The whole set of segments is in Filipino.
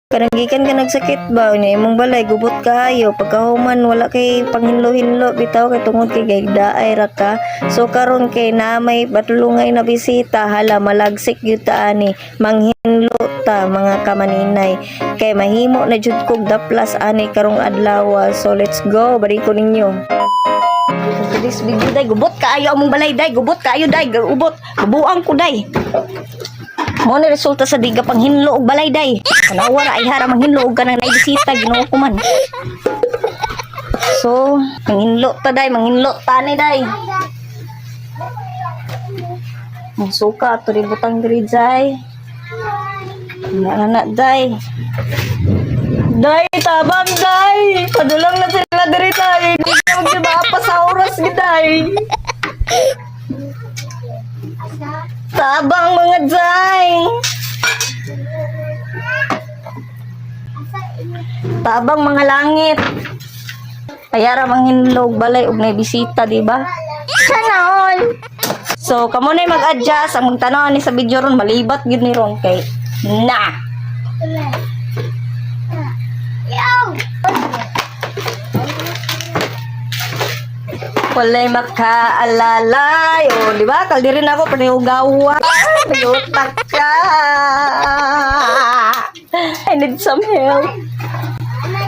Kananggikan ka nagsakit ba? Unya imong balay, gubot kayo. Pagkahuman, wala kay panghinlo-hinlo. Bitaw kay tungod kay gaydaay ra ka. So karon kay namay batulungay na bisita. Hala, malagsik yun ta ani. Manghinlo ta, mga kamaninay. Kay mahimo na jud kog daplas ani karong adlaw. So let's go, bari ko ninyo. This video day, gubot kaayo among balay day. Gubot kaayo day, gubot. Bubuang ko day. Mo na resulta sa diga panghinlo og balay day. Kanawara ay hara manghinlo og kanang naibisita Ginoo ko man. So, manghinlo ta day, manghinlo tani day. Suka to ri butang diri day. Anak day. Day tabang day. Padulang na sila diri day. Hindi ka magsiba pa sa oras giday. Tabang mga day. Tabang mga langit. Kaya ra manghinlog balay og nay bisita, di ba? Sana all. So, kamo na mag-adjust ang tanaw ni sa video ron malibat gyud ni ron kay na. Walay makaalalay. O, di ba? Kaldirin ako, paniugawa. Payutak ka. I need some help.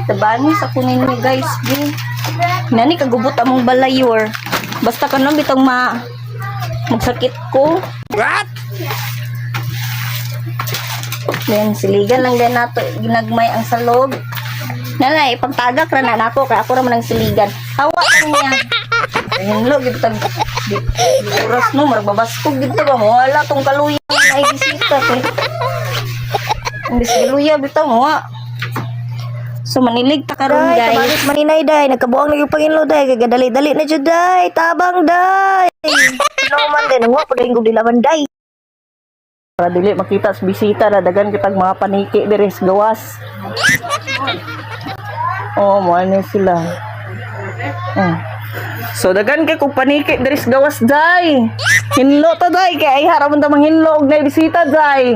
Tabani sa kunin mo, guys. Nani, kagubot among balayor. Basta ka nang bitang magsakit ko. What? Yan, siligan lang din nato. Ginagmay ang salog. Nanay, ipagtagak ra na nako. Kaya ako naman ang siligan. Hawak lang niya. Hinlo gid tag di oras no marbabaskog gid ta ba wala tong kaluya na ibisita kay imbis kaluya bitaw mo. So manilig ta karon guys. Kabalit maninay day nagkabuang lagi Panginoon day kay gadali-dali na jud day tabang day. No man din wa pud ingog dilaban day. Para dili makita sa bisita na dagan kitag mga paniki diri sa gawas. Oh, mo ni sila. So dagan kay kung paniki diri sa gawas day. Hinlo ta day kay ay haramon ta manghinlo og nay bisita day.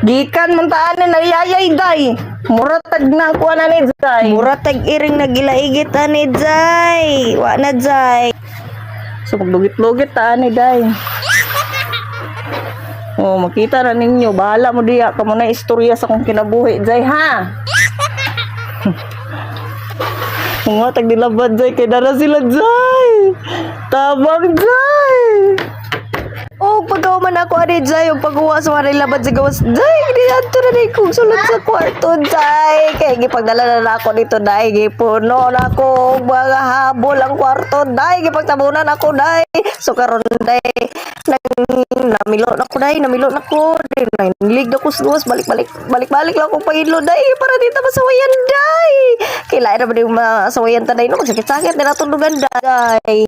Gikan man ta ani nayayay day. Muratag na kuha na ni day. Muratag iring nagilaigit ani day. Wa na day. So maglugit-lugit ta ani day. Oh, makita ra ninyo bahala mo diya kamo na istorya sa kong kinabuhi day ha. Mga tagdilabad day kay dara sila day. Tabang day. Oh, pagkaman ako ani day yung pagkuha sa mga labad sa gawas day. Hindi ato na day kong sulod sa kwarto day. Kaya gipagdala na ako dito day. Gipuno na ako mga habol ang kwarto day. Gipagtabunan ako day. So karon day namilo na ko day. Namilo na ko. Nilig na ko sa gawas. Balik-balik lang akong pahilo day. Para dito masawayan day. Kailangan naman yung masawayan ta day. No, sakit-sakit na natulugan day.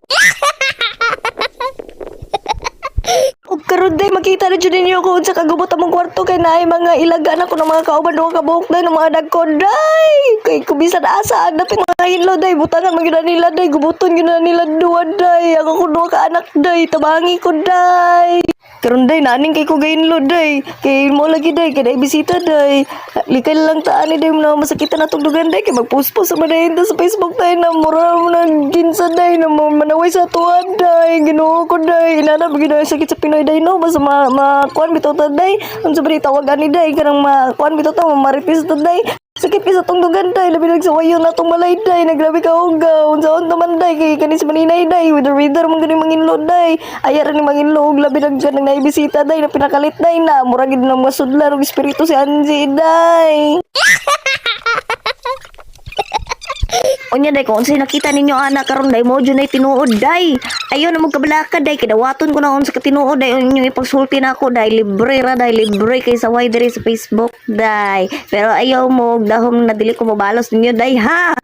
Og karon day makita na jud ninyo ko unsa kagubot among kwarto kay naay mga ilagan ako ng mga kauban duha ka buhok day ng mga dagko day. Kay kubisan asa agda mga hinlo day butangan man gyud nila day gubuton gyud nila duha day. Ako ko duha ka anak day tabangi ko day. Karon day naning kay ko gainlo day. Kay mo lagi day kay day bisita day. Likay lang ta ani day na masakitan na tugdugan day kay magpost-post sa madayon sa Facebook day na mura mo na ginsa day na manaway sa tuwa day. Ginoo ko day inana bagi sakit sa Pinoy day no basta kuan bitaw ta day unsa ba tawag ani day kanang kuan bitaw ta maritis ta day sakit kay sa tungdugan day labi nagsawayo na tong malay day nagrabe ka ugaw unsa on man day kay kani sa maninay day with the reader man gani manginlo day ayar ni manginlo labi nagjan nang naibisita day na pinakalit day na mura gid na masudlan og espiritu si Angie day. Unya day kung unsay nakita ninyo anak karon day mo jud nay tinuod day. Ayo na mo kabalaka day kidawaton ko na unsa ka tinuod day inyo ipagsulti na ako day libre ra day libre kay saway diri sa Facebook day. Pero ayaw mo dahom na dili ko mabalos ninyo day ha.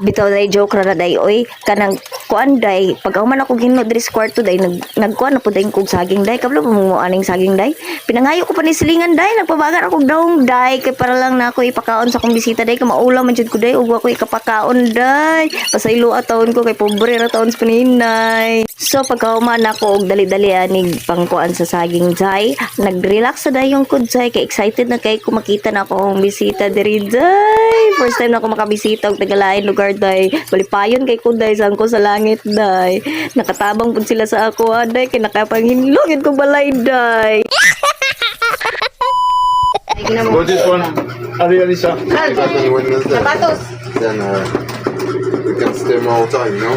Bitaw day joke ra na day oy kanang kuan day pag man ako ginno diri sa kwarto day nagkuan na pud day kog saging day kablo mo aning saging day pinangayo ko pa ni silingan day nagpabagar ako daong day kay para lang na ako ipakaon sa akong bisita day kamaulaw man jud ko day ug ako ikapakaon day pasaylo taon ko kay pobre ra taon sa paninay so pagkahuman ako og dali-dali anig pangkuan sa saging day nag-relax sa day yung kud day kay excited na kay ko makita na ako ang bisita diri day first time na ako makabisita og tagalain lugar day balipayon kay kuday sang ko sa langit day nakatabang pud sila sa ako day kay nakapanghinlog kong balay day Go this one. Ali, Alisa. Exactly when it's there. Sapatos. Then we can stay more time, you know?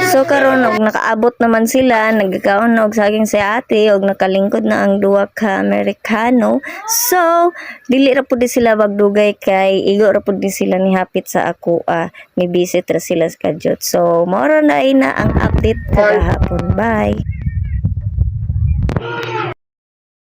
So karon og nakaabot naman sila nagkakaon na og saging si ate og nakalingkod na ang duwa ka Amerikano. So dili ra pud sila magdugay kay igo ra pud sila ni hapit sa ako ni visit ra sila sa kadyot. So mao ra na ang update kada hapon. Bye.